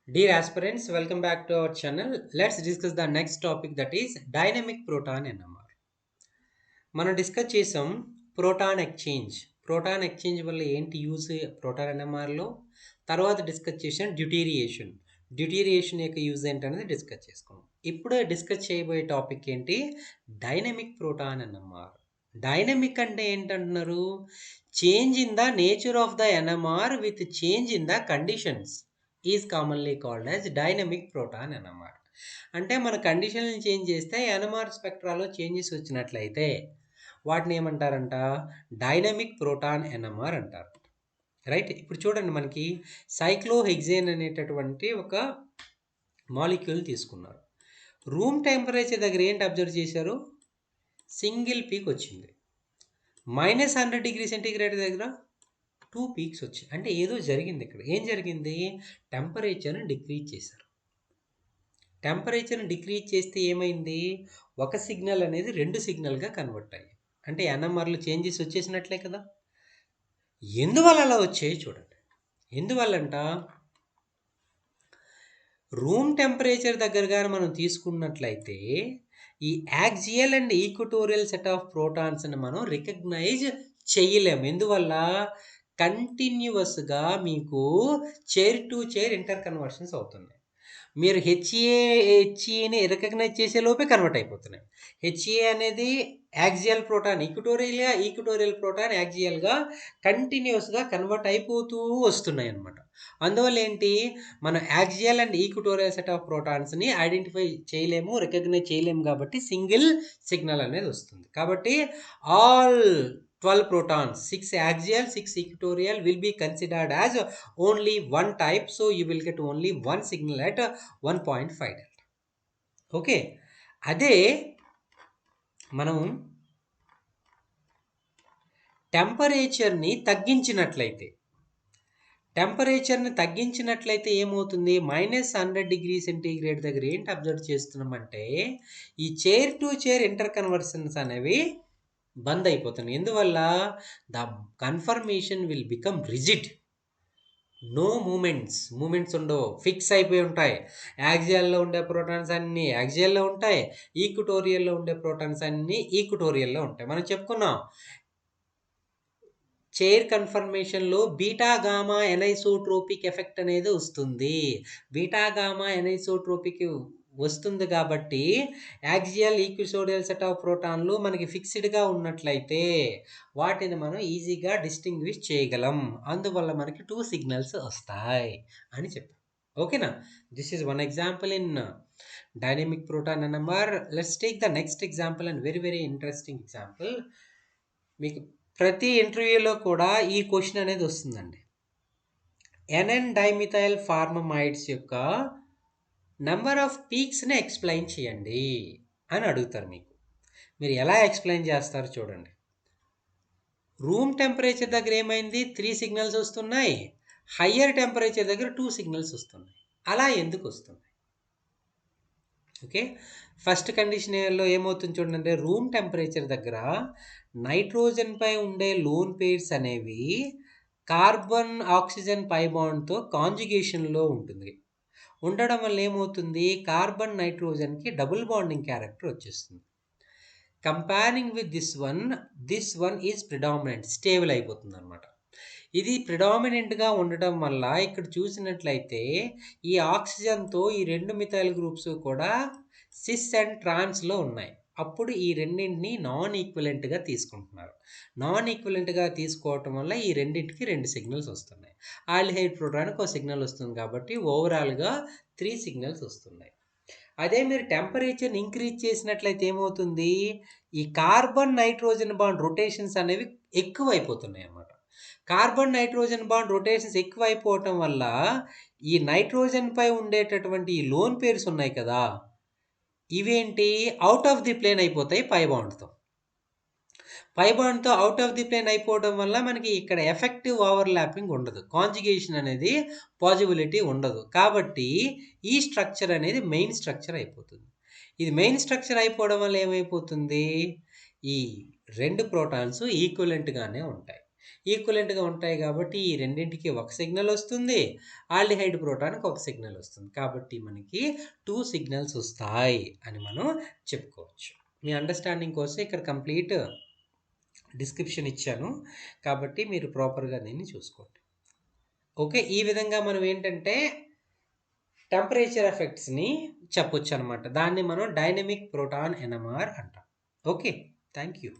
Dear aspirants, welcome back to our channel. Let's discuss the next topic, that is dynamic proton NMR. మనం discuss చేసాం proton exchange. Proton exchange వల్ల ఏంటి use proton ఎన్ఎంఆర్లో. తర్వాత discuss చేసాం డ్యూటీరియేషన్. డ్యూటీరియేషన్ యొక్క use ఏంటనేది discuss చేసుకున్నాం. ఇప్పుడు డిస్కస్ చేయబోయే టాపిక్ ఏంటి, డైనమిక్ ప్రోటాన్ ఎన్ఎంఆర్. డైనమిక్ అంటే ఏంటంటున్నారు, change in the nature of the NMR with change in the conditions is commonly called as dynamic proton NMR. అంటే మన కండిషన్లు చేంజ్ చేస్తే ఎన్ఎంఆర్ స్పెక్ట్రాలో చేంజెస్ వచ్చినట్లయితే వాటిని ఏమంటారంట, డైనమిక్ ప్రోటాన్ ఎన్ఎంఆర్ అంటారు. రైట్. ఇప్పుడు చూడండి, మనకి సైక్లోహెక్సేన్ అనేటటువంటి ఒక మాలిక్యూల్ తీసుకున్నారు. రూమ్ టెంపరేచర్ దగ్గర ఏంటి అబ్జర్వ్ చేశారు, సింగిల్ పీక్ వచ్చింది. -100°C దగ్గర 2 పీక్స్ వచ్చాయి. అంటే ఏదో జరిగింది ఇక్కడ. ఏం జరిగింది, టెంపరేచర్ని డిక్రీజ్ చేశారు. టెంపరేచర్ని డిక్రీజ్ చేస్తే ఏమైంది, ఒక సిగ్నల్ అనేది 2 సిగ్నల్గా కన్వర్ట్ అయ్యాయి. అంటే ఎన్ఎంఆర్లో చేంజెస్ వచ్చేసినట్లే కదా. ఎందువల్ల అలా వచ్చాయి చూడండి. ఎందువల్లంట, రూమ్ టెంపరేచర్ దగ్గరగా మనం తీసుకున్నట్లయితే ఈ axial and equatorial set of protons అని మనం రికగ్నైజ్ చేయలేము. ఎందువల్ల, కంటిన్యూస్గా మీకు chair to chair inter conversions అవుతున్నాయి. మీరు హెచ్ఈని రికగ్నైజ్ చేసే లోపే కన్వర్ట్ అయిపోతున్నాయి. హెచ్ఈ అనేది యాక్సియల్ ప్రోటాన్ ఈక్వటోరియల్ ప్రోటాన్ యాక్సియల్గా కంటిన్యూస్గా కన్వర్ట్ అయిపోతూ వస్తున్నాయి అన్నమాట. అందువల్ల ఏంటి, మనం axial and equatorial set of ప్రోటాన్స్ని ఐడెంటిఫై చేయలేము, రికగ్నైజ్ చేయలేము. కాబట్టి సింగిల్ సిగ్నల్ అనేది వస్తుంది. కాబట్టి all 12 protons, 6 axial, 6 equatorial will be considered as only one type. So you will get only one signal at 1.5 delta. Okay. అదే మనం టెంపరేచర్ని తగ్గించినట్లయితే ఏమవుతుంది, -100°C దగ్గర ఏంటి అబ్జర్వ్ చేస్తున్నామంటే ఈ chair to chair interconversions అనేవి బంద్ అయిపోతున్నాయి. ఎందువల్ల, the conformation will become rigid. No movements ఉండవు, ఫిక్స్ అయిపోయి ఉంటాయి. యాక్సియల్లో ఉండే ప్రోటాన్స్ అన్నీ యాక్సియల్లో ఉంటాయి, ఈక్వటోరియల్లో ఉండే ప్రోటాన్స్ అన్నీ ఈక్వటోరియల్లో ఉంటాయి. మనం చెప్పుకున్నాం చైర్ కన్ఫర్మేషన్లో బీటా గామా ఎనైసోట్రోపిక్ ఎఫెక్ట్ అనేది వస్తుంది. బీటా గామా ఎనైసోట్రోపిక్ వస్తుంది కాబట్టి యాక్సియల్ ఈక్విటోరియల్ సెట్ ఆఫ్ ప్రోటాన్లు మనకి ఫిక్స్డ్గా ఉన్నట్లయితే వాటిని మనం ఈజీగా డిస్టింగ్విష్ చేయగలం. అందువల్ల మనకి 2 సిగ్నల్స్ వస్తాయి అని చెప్పాం. ఓకేనా. This is one example in dynamic proton NMR. Let's take the next example and very interesting example. మీకు ప్రతి ఇంటర్వ్యూలో కూడా ఈ క్వశ్చన్ అనేది వస్తుందండి. ఎన్ఎన్ డైమిథైల్ ఫార్మమైడ్స్ యొక్క నెంబర్ ఆఫ్ పీక్స్ని ఎక్స్ప్లెయిన్ చేయండి అని అడుగుతారు. మీరు ఎలా ఎక్స్ప్లెయిన్ చేస్తారు చూడండి. రూమ్ టెంపరేచర్ దగ్గర ఏమైంది, 3 సిగ్నల్స్ వస్తున్నాయి. హయ్యర్ టెంపరేచర్ దగ్గర 2 సిగ్నల్స్ వస్తున్నాయి. అలా ఎందుకు వస్తున్నాయి? ఓకే. ఫస్ట్ కండిషన్లో ఏమవుతుంది చూడండి, రూమ్ టెంపరేచర్ దగ్గర నైట్రోజన్ పై ఉండే లోన్ పెయిర్స్ అనేవి కార్బన్ ఆక్సిజన్ పై బాండ్తో కాంజుగేషన్లో ఉండడం వల్ల ఏమవుతుంది, కార్బన్ నైట్రోజన్కి డబుల్ బాండింగ్ క్యారెక్టర్ వచ్చేస్తుంది. Comparing with this one is predominant, stable అయిపోతుంది అనమాట. ఇది ప్రిడామినెంట్గా ఉండటం వల్ల ఇక్కడ చూసినట్లయితే ఈ ఆక్సిజన్తో ఈ 2 మిథైల్ గ్రూప్స్ కూడా సిస్ అండ్ ట్రాన్స్లో ఉన్నాయి. అప్పుడు ఈ రెండింటిని నాన్ ఈక్వలెంట్గా తీసుకుంటున్నారు. నాన్ ఈక్వలెంట్గా తీసుకోవటం వల్ల ఈ రెండింటికి 2 సిగ్నల్స్ వస్తున్నాయి. ఆల్డిహైడ్ ప్రోటాన్కి ఒక సిగ్నల్ వస్తుంది కాబట్టి ఓవరాల్గా 3 సిగ్నల్స్ వస్తున్నాయి. అదే మీరు టెంపరేచర్ని ఇంక్రీజ్ చేసినట్లయితే ఏమవుతుంది, ఈ కార్బన్ నైట్రోజన్ బాండ్ రొటేషన్స్ అనేవి ఎక్కువైపోతున్నాయి అన్నమాట. కార్బన్ నైట్రోజన్ బాండ్ రొటేషన్స్ ఎక్కువైపోవటం వల్ల ఈ నైట్రోజన్ పై ఉండేటటువంటి ఈ లోన్ పేర్స్ ఉన్నాయి కదా, ఇవేంటి అవుట్ ఆఫ్ ది ప్లేన్ అయిపోతాయి. పై బాండ్తో అవుట్ ఆఫ్ ది ప్లేన్ అయిపోవడం వల్ల మనకి ఇక్కడ ఎఫెక్టివ్ ఓవర్లాపింగ్ ఉండదు, కాంజుగేషన్ అనేది పాజిబిలిటీ ఉండదు. కాబట్టి ఈ స్ట్రక్చర్ అనేది మెయిన్ స్ట్రక్చర్ అయిపోతుంది. ఇది మెయిన్ స్ట్రక్చర్ అయిపోవడం వల్ల ఏమైపోతుంది, ఈ 2 ప్రోటాన్స్ ఈక్వలెంట్గానే ఉంటాయి. ఈక్వలెంట్‌గా ఉంటాయి కాబట్టి ఈ రెండింటికి ఒక సిగ్నల్ వస్తుంది. ఆల్డిహైడ్ ప్రోటాన్‌కి ఒక సిగ్నల్ వస్తుంది. కాబట్టి మనకి 2 సిగ్నల్స్ వస్తాయి అని మనం చెప్పుకోవచ్చు. మీ అండర్‌స్టాండింగ్ కోసం ఇక్కడ కంప్లీట్ డిస్క్రిప్షన్ ఇచ్చాను. కాబట్టి మీరు ప్రాపర్‌గా దీన్ని చూసుకోండి. ఓకే. ఈ విధంగా మనం ఏంటంటే టెంపరేచర్ ఎఫెక్ట్స్‌ని చెప్పొచ్చనమాట. దాన్ని మనం డైనమిక్ ప్రోటాన్ ఎన్ఎంఆర్ అంటాం. ఓకే. Thank you.